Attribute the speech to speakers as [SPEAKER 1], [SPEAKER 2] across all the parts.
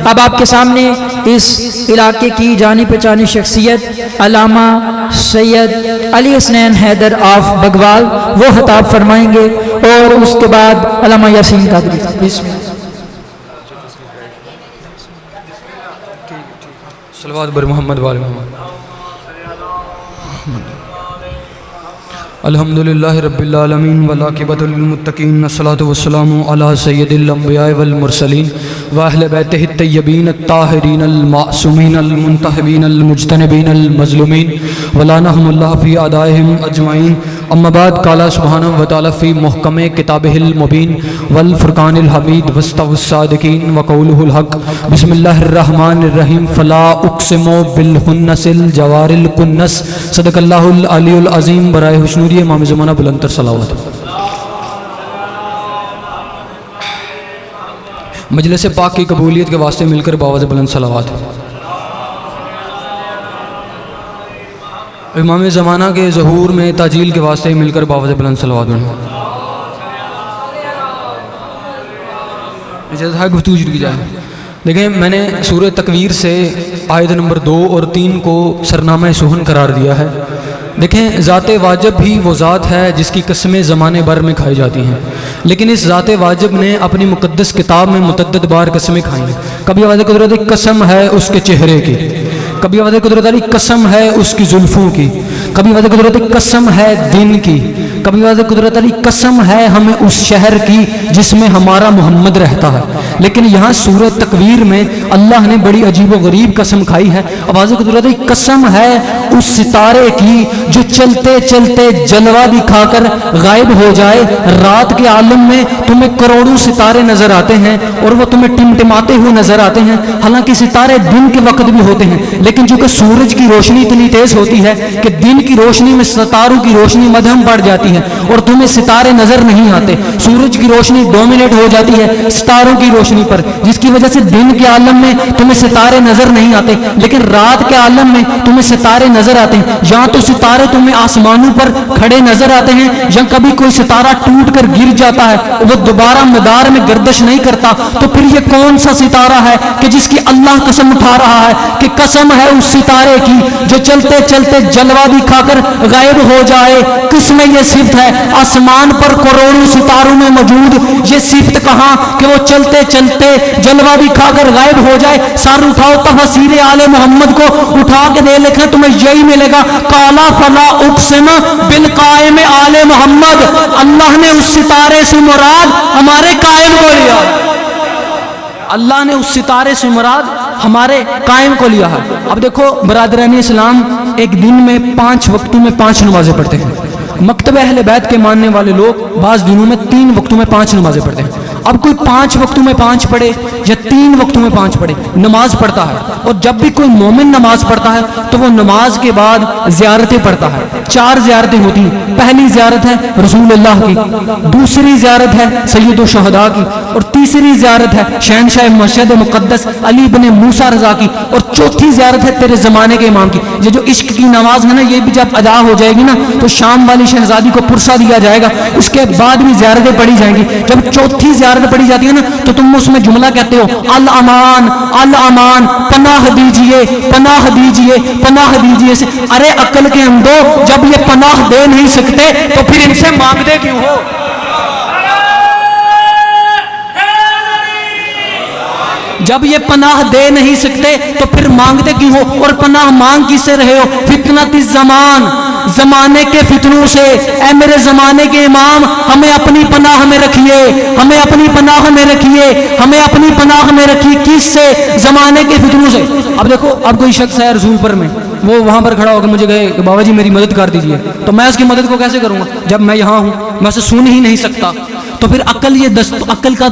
[SPEAKER 1] اب آپ کے سامنے اس علاقے کی جانی پہچانی شخصیت علامہ سید علی حسنین حیدر آف بگوال وہ خطاب فرمائیں گے، اور اس کے بعد علامہ یاسین قادری۔ بسم اللہ۔
[SPEAKER 2] صلوات بر محمد وآل محمد۔ الحمدللہ رب العالمین والعاقبۃ للمتقین، الصلاۃ والسلام علی سید الانبیاء والمرسلین واہل بیتہ الطیبین الطاہرین المعصومین المنتخبین المجتنبین المظلومین ولعنہم اللہ فی اعدائہم اجمعین۔ اما بعد، قال سبحانہ وتعالی فی محکم کتابہ المبین والفرقان الحمید واستوى الصادقین وقولہ الحق۔ بسم اللہ الرحمن الرحیم۔ فلا اقسم بالخنس الجوار الکنس۔ صدق اللہ العلی العظیم۔ برائے حسنوری امام زمانہ بلند تر صلوات۔ مجلس پاک کی قبولیت کے واسطے مل کر باواز بلند صلوات۔ امام زمانہ کے ظہور میں تاجیل کے واسطے مل کر باواز بلند صلوات۔ گفتگو شروع کی جائے۔ دیکھیں، میں نے سورہ تکویر سے آیت نمبر 2 اور 3 کو سرنامہ سخن قرار دیا ہے۔ دیکھیں، ذات واجب بھی وہ ذات ہے جس کی قسمیں زمانے بھر میں کھائی جاتی ہیں، لیکن اس ذات واجب نے اپنی مقدس کتاب میں متعدد بار قسمیں کھائی ہیں۔ کبھی آواز قدرت قسم ہے اس کے چہرے کی، کبھی آواز قدرت علی قسم ہے اس کی زلفوں کی، کبھی آواز قدرت قسم ہے دن کی، کبھی آواز قدرت علی قسم ہے ہمیں اس شہر کی جس میں ہمارا محمد رہتا ہے۔ لیکن یہاں سورہ تکویر میں اللہ نے بڑی عجیب و غریب قسم کھائی ہے۔ آواز قدرت علی قسم ہے اس ستارے کی جو چلتے چلتے جلوہ دکھا کر غائب ہو جائے۔ رات کے عالم میں تمہیں کروڑوں ستارے نظر آتے ہیں اور وہ تمہیں ٹمٹماتے ہوئے نظر آتے ہیں، حالانکہ ستارے دن کے وقت بھی ہوتے ہیں، لیکن چونکہ سورج کی روشنی اتنی تیز ہوتی ہے کہ دن کی روشنی میں ستاروں کی روشنی مدھم پڑ جاتی ہے اور تمہیں ستارے نظر نہیں آتے۔ سورج کی روشنی ڈومینیٹ ہو جاتی ہے ستاروں کی روشنی پر، جس کی وجہ سے دن کے عالم میں تمہیں ستارے نظر نہیں آتے، لیکن رات کے عالم میں تمہیں ستارے نظر آتے ہیں۔ یا تو ستارے تمہیں آسمانوں پر کھڑے نظر آتے ہیں، یا کبھی کوئی ستارہ ٹوٹ کر گر جاتا ہے، وہ دوبارہ مدار میں گردش نہیں کرتا۔ تو پھر یہ کون سا ستارہ ہے کہ جس کی اللہ قسم اٹھا رہا ہے کہ قسم ہے اس ستارے کی جو چلتے چلتے جلوہ دکھا کر غائب ہو جائے۔ کس میں یہ صفت ہے؟ آسمان پر کروڑوں ستاروں میں موجود یہ صفت کہاں کہ وہ چلتے چلتے جلوہ دکھا کر غائب ہو جائے۔ سر اٹھاؤ، تفسیر آل محمد کو اٹھا کے دے لکھیں، تمہیں یہی ملے گا۔ کالا فلا اقسم بالقائم آل محمد۔ اللہ نے اس ستارے سے مراد ہمارے قائم کو لیا، اللہ نے اس ستارے سے مراد ہمارے قائم کو لیا ہے۔ اب دیکھو برادران اسلام، ایک دن میں 5 وقتوں میں 5 نمازیں پڑھتے ہیں۔ مکتب اہل بیت کے ماننے والے لوگ بعض دنوں میں 3 وقتوں میں 5 نمازیں پڑھتے ہیں۔ اب کوئی 5 وقتوں میں 5 پڑھے یا 3 وقتوں میں 5 پڑھے، نماز پڑھتا ہے، اور جب بھی کوئی مومن نماز پڑھتا ہے تو وہ نماز کے بعد زیارتیں پڑھتا ہے۔ 4 زیارتیں ہوتی ہیں۔ پہلی زیارت ہے رسول اللہ کی، دوسری زیارت ہے سید الشہداء کی، اور تیسری زیارت ہے شہنشاہ مسجد مقدس علی بن موسیٰ رضا کی، اور چوتھی زیارت ہے تیرے زمانے کے امام کی۔ یہ جو عشق کی نماز ہے نا، یہ بھی جب ادا ہو جائے گی نا تو شام والی شہزادی کو پرسہ دیا جائے گا، اس کے بعد بھی زیارتیں پڑھی جائیں گی۔ جب چوتھی زیارت پڑھی جاتی ہے نا تو تم اس میں جملہ کہتے ہو الامان الامان، پناہ دیجئے پناہ دیجئے پناہ دیجئے سے۔ ارے عقل کے اندھو، جب یہ پناہ دے نہیں سکتے تو پھر ان سے مانگتے کیوں ہو؟ جب یہ پناہ دے نہیں سکتے تو پھر مانگتے کیوں ہو؟ اور پناہ مانگ کس سے رہے ہو؟ فتنۃ الزمان، زمانے کے فتنوں سے۔ اے میرے زمانے کے امام، ہمیں اپنی پناہ میں رکھیے، ہمیں اپنی پناہ میں رکھیے، ہمیں اپنی پناہ میں رکھیے۔ کس سے؟ زمانے کے فتنوں سے۔ اب دیکھو، اب کوئی شخص ہے رسول پر میں، وہ وہاں پر کھڑا ہو کے مجھے کہے کہ بابا جی میری مدد کر دیجئے، تو میں اس کی مدد کو کیسے کروں گا جب میں یہاں ہوں، میں اسے سن ہی نہیں سکتا۔ تو پھر عقل کا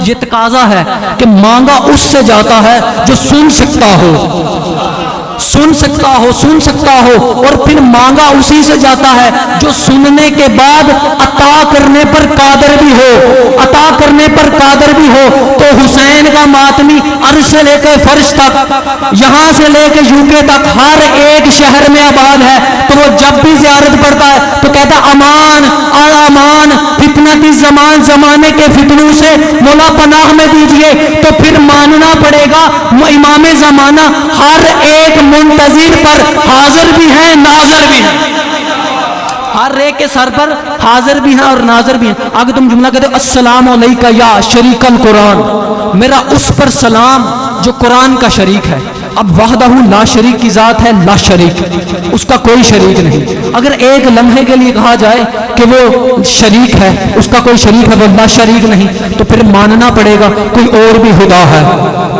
[SPEAKER 2] یہ تقاضا ہے کہ مانگا اس سے جاتا ہے جو سن سکتا ہو۔
[SPEAKER 3] سن سکتا ہو اور پھر مانگا اسی سے جاتا ہے جو سننے کے بعد عطا کرنے پر قادر بھی ہو تو حسین کا ماتمی عرش سے لے کے فرش تک، یہاں سے لے کے UK تک ہر ایک شہر میں آباد ہے، تو وہ جب بھی زیارت پڑتا ہے تو کہتا امان امان فتنت زمان، زمانے کے فتنوں سے مولا پناہ میں دیجئے۔ تو پھر ماننا پڑے گا امام زمانہ ہر ایک منتظر پر حاضر بھی ہیں ناظر بھی ہیں، ہر ایک کے سر پر حاضر بھی ہیں اور ناظر بھی ہیں۔ آگے تم جملہ کہتے السلام علیکہ یا شریک القرآن، میرا اس پر سلام جو قرآن کا شریک ہے۔ اب وحدہ لا شریک کی ذات ہے، لا شریک، اس کا کوئی شریک نہیں۔ اگر ایک لمحے کے لیے کہا جائے کہ وہ شریک ہے، اس کا کوئی شریک ہے، وہ لا شریک نہیں، تو پھر ماننا پڑے گا کوئی اور بھی خدا ہے۔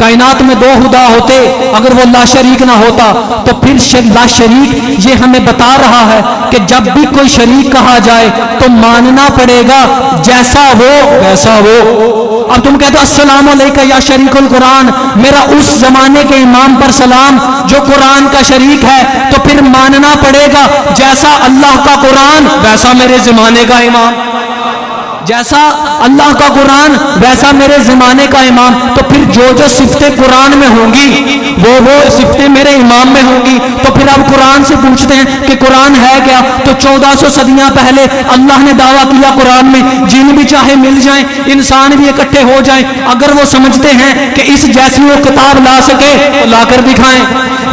[SPEAKER 3] کائنات میں دو خدا ہوتے، اگر وہ لا شریک نہ ہوتا تو پھر لا شریک یہ ہمیں بتا رہا ہے کہ جب بھی کوئی شریک کہا جائے تو ماننا پڑے گا جیسا وہ ویسا وہ۔ اب تم کہتے ہو السلام علیکہ یا شریک القرآن، میرا اس زمانے کے امام پر سلام جو قرآن کا شریک ہے، تو پھر ماننا پڑے گا جیسا اللہ کا قرآن ویسا میرے زمانے کا امام، جیسا اللہ کا قرآن ویسا میرے زمانے کا امام۔ تو پھر جو صفتیں قرآن میں ہوں گی وہ صفتیں میرے امام میں ہوں گی۔ تو پھر اب قرآن سے پوچھتے ہیں کہ قرآن ہے کیا؟ تو 1400 صدیاں پہلے اللہ نے دعویٰ کیا قرآن میں جن بھی چاہے مل جائیں، انسان بھی اکٹھے ہو جائیں، اگر وہ سمجھتے ہیں کہ اس جیسی وہ کتاب لا سکے تو لا کر دکھائیں۔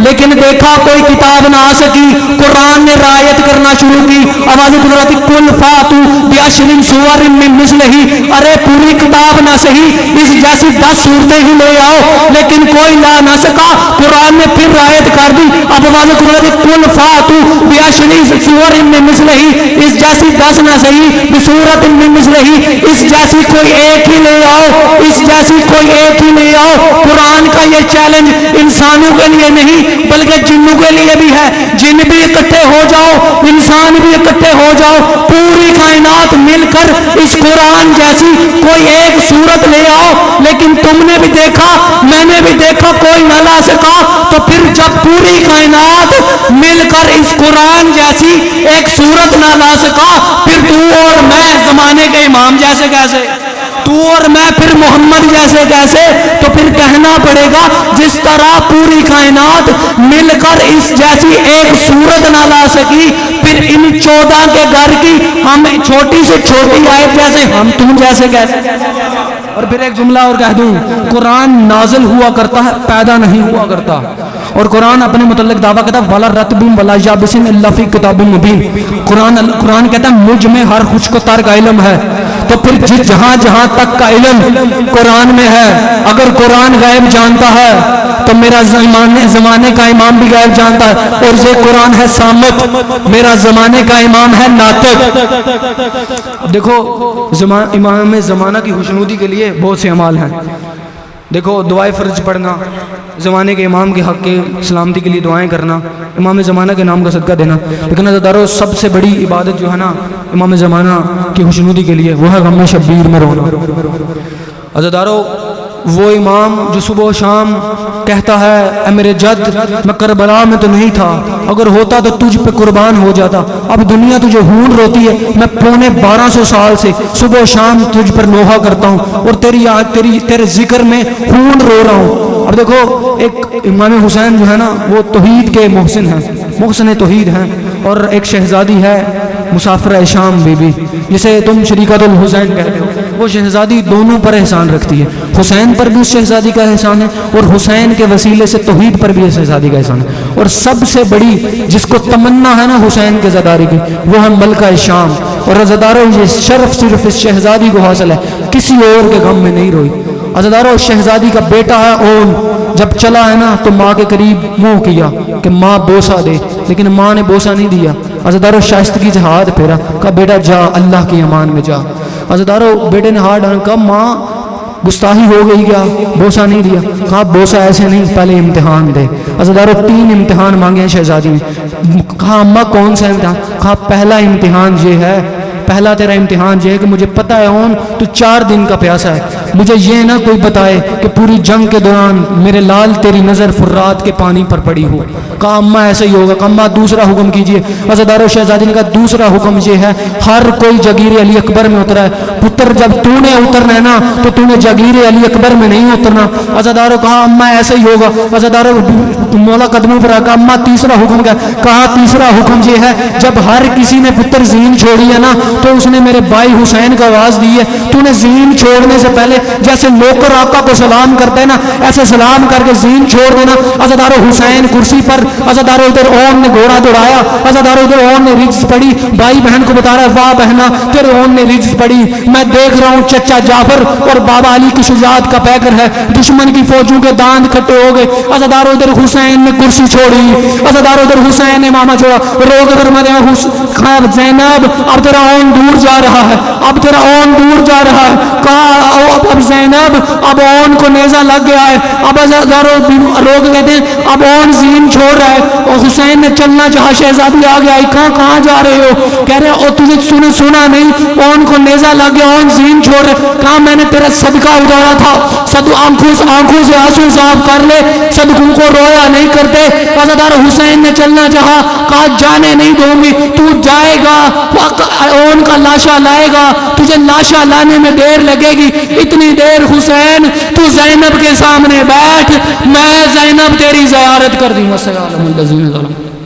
[SPEAKER 3] لیکن دیکھا کوئی کتاب نہ آ سکی، قرآن نے رعایت کرنا شروع کی، آوازیں گزراتی کل فاتو بعشر سور من مثلہ، ارے پوری کتاب نہ صحیح اس جیسی 10 صورتیں ہی لے آؤ، لیکن کوئی لا نہ سکا۔ قرآن نے پھر رعایت کر دی، اب آوازیں گزراتی کل فاتو بعشر سور من مثلہ، اس جیسی 10 نہ صحیح بصورت من مثلہ، اس جیسی کوئی ایک ہی لے آؤ، اس جیسی کوئی ایک ہی لے آؤ۔ قرآن کا یہ چیلنج انسانوں کے لیے نہیں بلکہ جنوں کے لیے بھی ہے، جن بھی اکٹھے ہو جاؤ، انسان بھی اکٹھے ہو جاؤ، پوری کائنات مل کر اس قرآن جیسی کوئی ایک صورت لے آؤ۔ لیکن تم نے بھی دیکھا، میں نے بھی دیکھا، کوئی نہ لا سکا۔ تو پھر جب پوری کائنات مل کر اس قرآن جیسی ایک صورت نہ لا سکا، پھر تو اور میں زمانے کے امام جیسے کیسے، تو اور میں پھر محمد جیسے کیسے؟ تو پھر کہنا پڑے گا جس طرح پوری کائنات مل کر اس جیسی ایک صورت نہ لا سکی، پھر ان 14 کے گھر کی ہم چھوٹی سے چھوٹی آیت جیسے ہم تم جیسے کیسے؟ اور پھر ایک جملہ اور کہہ دوں، قرآن نازل ہوا کرتا ہے، پیدا نہیں ہوا کرتا۔ اور قرآن اپنے متعلق دعویٰ کہتا ہے وَلَا رَتْبٍ وَلَا يَابِسٍ إِلَّا فِي كِتَابٍ مُبِينٍ۔ قرآن کہتا ہے مجھ میں ہر خشک و تر کا علم ہے۔ تو پھر جہاں جہاں تک کا علم قرآن میں ہے، اگر قرآن غیب جانتا ہے تو میرا زمانے کا امام بھی غیب جانتا ہے، اور یہ قرآن ہے صامت، میرا زمانے کا امام ہے ناطق۔ دیکھو امام زمانہ کی خوشنودی کے لیے بہت سے اعمال ہیں۔ دیکھو دعائے فرض پڑھنا، زمانے کے امام کے حق کے سلامتی کے لیے دعائیں کرنا، امام زمانہ کے نام کا صدقہ دینا۔ لیکن عزیزارو سب سے بڑی عبادت جو ہے نا امام زمانہ کی خوشنودی کے لیے وہ ہے غم شبیر میں رونا۔ عزیزارو وہ امام جو صبح و شام کہتا ہے اے میرے جد میں کربلا میں تو نہیں تھا، اگر ہوتا تو تجھ پہ قربان ہو جاتا، اب دنیا تجھے خون روتی ہے، میں 1250 سال سے صبح و شام تجھ پر نوحہ کرتا ہوں اور تیرے ذکر میں خون رو رہا ہوں۔ اب دیکھو ایک امام حسین جو ہے نا وہ توحید کے محسن ہیں، محسن توحید ہیں، اور ایک شہزادی ہے مسافرہ شام بی بی جسے تم شریکت الحسین کہتے ہو، وہ شہزادی دونوں پر احسان رکھتی ہے، حسین پر بھی اس شہزادی کا احسان ہے اور حسین کے وسیلے سے توحید پر بھی اس شہزادی کا احسان ہے۔ اور سب سے بڑی جس کو تمنا ہے نا حسین کے زداری کی وہ ہے ملکہ شام، اور عزیزارو یہ شرف صرف اس شہزادی کو حاصل ہے، کسی اور کے غم میں نہیں روئی۔ عزیزارو شہزادی کا بیٹا ہے اون، جب چلا ہے نا تو ماں کے قریب منہ کیا کہ ماں بوسہ دے، لیکن ماں نے بوسہ نہیں دیا۔ عزیزارو شائستگی سے ہاتھ پھیرا، کہا بیٹا جا اللہ کی امان میں جا۔ عزیزارو بیٹے نے ہاتھ ڈالا، کہا ماں گستاخی ہو گئی کیا، بوسہ نہیں دیا؟ کہا بوسہ ایسے نہیں، پہلے امتحان دے۔ عزیزارو 3 امتحان مانگے ہیں شہزادی نے۔ کہا اماں کون سا امتحان؟ کہا پہلا امتحان یہ ہے، پہلا تیرا امتحان یہ ہے کہ مجھے پتہ ہے اون تو 4 دن کا پیاسا ہے، مجھے یہ نہ کوئی بتائے کہ پوری جنگ کے دوران میرے لال تیری نظر فرات کے پانی پر پڑی ہو. کہا اماں ایسے ہی ہوگا. کہا اماں دوسرا حکم کیجئے. عزادار و شہزادی نے کہا دوسرا حکم یہ ہے ہر کوئی جگیر علی اکبر میں اترا ہے. پتر جب تو نے اترنا ہے نا تو تو نے جگیر علی اکبر میں نہیں اترنا. عزادارو کہا اماں ایسے ہی ہوگا. عزادارو مولا قدموں پر کہا اماں تیسرا حکم کیا؟ کہا تیسرا حکم یہ ہے جب ہر کسی نے پتر زین چھوڑی ہے نا تو اس نے میرے بھائی حسین کو آواز دی ہے تو نے زین چھوڑنے سے پہلے جیسے نوکر آقا کو سلام کرتے ہیں نا ایسے سلام کر کے زین چھوڑ دینا. عزادارو حسین کرسی پر. عزادارو ادھر اون نے گھوڑا دوڑایا. عزادارو ادھر اون نے رجز پڑی. بھائی بہن کو بتا رہا ہے واہ بہنا تیرے اون نے رجز پڑی. میں دیکھ رہا ہوں چچا جعفر اور بابا علی کی شجاعت کا پیکر ہے. دشمن کی فوجوں کے داند کھٹے ہو گئے. عزادارو ادھر حسین نے کرسی چھوڑی. عزادارو ادھر حسین نے ماما چھوڑا. روگ ادھر خیر زینب اب تیرا اون دور جا رہا ہے. اب تیرا اون دور جا رہا ہے. کہا اب زینب اب اون کو نیزہ لگ گیا ہے. اب عزادارو روگ کہتے ہیں اب اون زین چھوڑ رہا ہے. اور حسین نے چلنا چاہا. شہزادی آ گیا. کہاں جا رہے ہو؟ کہہ رہے اور تجھے سنا نہیں اون کو نیزہ لگ گیا اون زین چھوڑ رہے. کہا میں نے تیرا صدقہ اتارا تھا. آنکھوں سے آنسو صاف کر لے. صدقوں کو رویا نہیں کرتے. عزادار حسین نے چلنا چاہا. کہا جانے نہیں دوں گی. تو جائے گا اون کا لاشا لائے گا. تجھے لاشا لانے میں دیر لگے گی. اتنی دیر حسین تو زینب کے سامنے بیٹھ. میں زینب تیری زیارت کر دوں گا.